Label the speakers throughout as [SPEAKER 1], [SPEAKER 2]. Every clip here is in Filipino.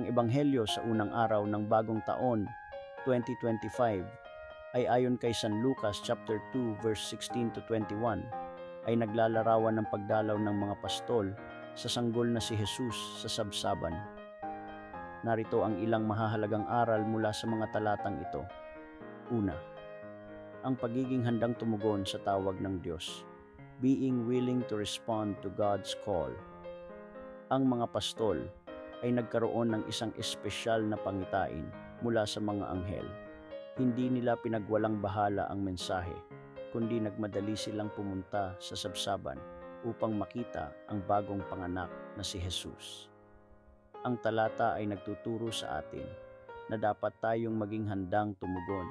[SPEAKER 1] Ang ebanghelyo sa unang araw ng bagong taon, 2025, ay ayon kay San Lucas chapter 2 verse 16 to 21 ay naglalarawan ng pagdalaw ng mga pastol sa sanggol na si Jesus sa sabsaban. Narito ang ilang mahahalagang aral mula sa mga talatang ito. Una, ang pagiging handang tumugon sa tawag ng Diyos, being willing to respond to God's call. Ang mga pastol ay nagkaroon ng isang espesyal na pangitain mula sa mga anghel. Hindi nila pinagwalang bahala ang mensahe, kundi nagmadali silang pumunta sa sabsaban upang makita ang bagong panganak na si Jesus. Ang talata ay nagtuturo sa atin na dapat tayong maging handang tumugon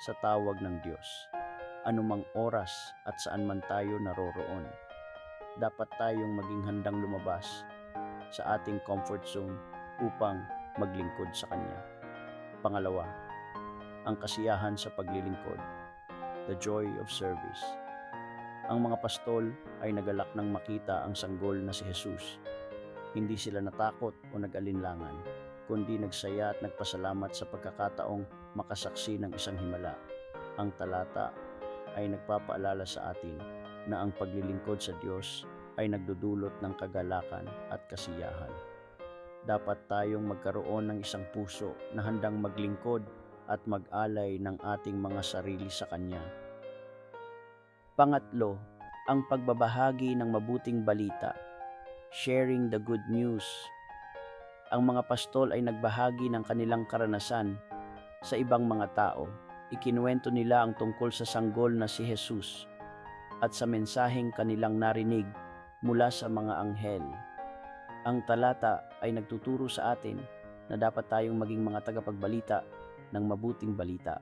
[SPEAKER 1] sa tawag ng Diyos, anumang oras at saan man tayo naroroon. Dapat tayong maging handang lumabas sa ating comfort zone upang maglingkod sa Kanya. Pangalawa, ang kasiyahan sa paglilingkod, the joy of service. Ang mga pastol ay nagalak nang makita ang sanggol na si Jesus. Hindi sila natakot o nag-alinlangan, kundi nagsaya at nagpasalamat sa pagkakataong makasaksi ng isang himala. Ang talata ay nagpapaalala sa atin na ang paglilingkod sa Diyos ay nagdudulot ng kagalakan at kasiyahan. Dapat tayong magkaroon ng isang puso na handang maglingkod at mag-alay ng ating mga sarili sa Kanya. Pangatlo, ang pagbabahagi ng mabuting balita, sharing the good news. Ang mga pastol ay nagbahagi ng kanilang karanasan sa ibang mga tao. Ikinuwento nila ang tungkol sa sanggol na si Jesus at sa mensaheng kanilang narinig mula sa mga anghel. Ang talata ay nagtuturo sa atin na dapat tayong maging mga tagapagbalita ng mabuting balita.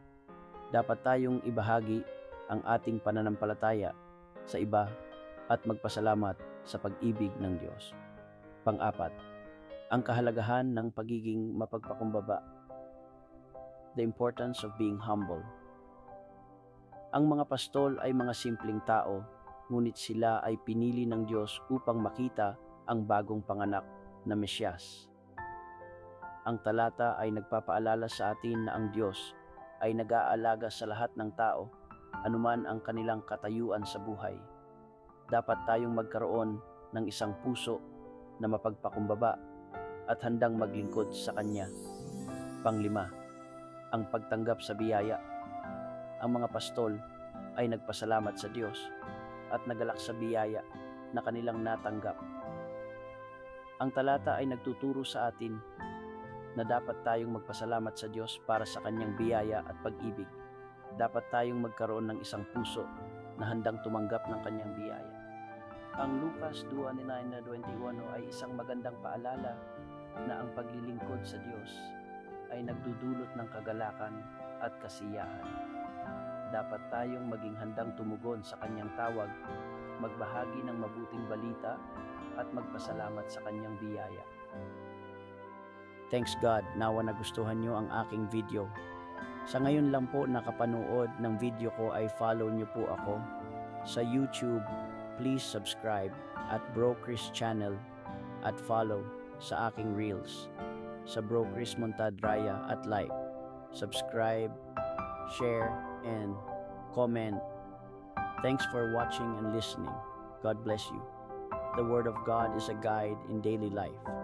[SPEAKER 1] Dapat tayong ibahagi ang ating pananampalataya sa iba at magpasalamat sa pag-ibig ng Diyos. Pang-apat, ang kahalagahan ng pagiging mapagpakumbaba, the importance of being humble. Ang mga pastol ay mga simpleng tao, ngunit sila ay pinili ng Diyos upang makita ang bagong panganak na Mesyas. Ang talata ay nagpapaalala sa atin na ang Diyos ay nag-aalaga sa lahat ng tao, anuman ang kanilang katayuan sa buhay. Dapat tayong magkaroon ng isang puso na mapagpakumbaba at handang maglingkod sa Kanya. Panglima, ang pagtanggap sa biyaya. Ang mga pastol ay nagpasalamat sa Diyos at nagalak sa biyaya na kanilang natanggap. Ang talata ay nagtuturo sa atin na dapat tayong magpasalamat sa Diyos para sa Kanyang biyaya at pag-ibig. Dapat tayong magkaroon ng isang puso na handang tumanggap ng Kanyang biyaya. Ang Lucas 2:19-21 ay isang magandang paalala na ang paglilingkod sa Diyos ay nagdudulot ng kagalakan at kasiyahan. Dapat tayong maging handang tumugon sa Kanyang tawag, magbahagi ng mabuting balita at magpasalamat sa Kanyang biyaya. Thanks God, nawa nagustuhan nyo ang aking video. Sa ngayon lang po nakapanood ng video ko ay follow nyo po ako. Sa YouTube, please subscribe at Bro Chris channel at follow sa aking reels. Sa Bro Chris Montadraya at like, subscribe, share, and comment. Thanks for watching and listening. God bless you. The Word of God is a guide in daily life.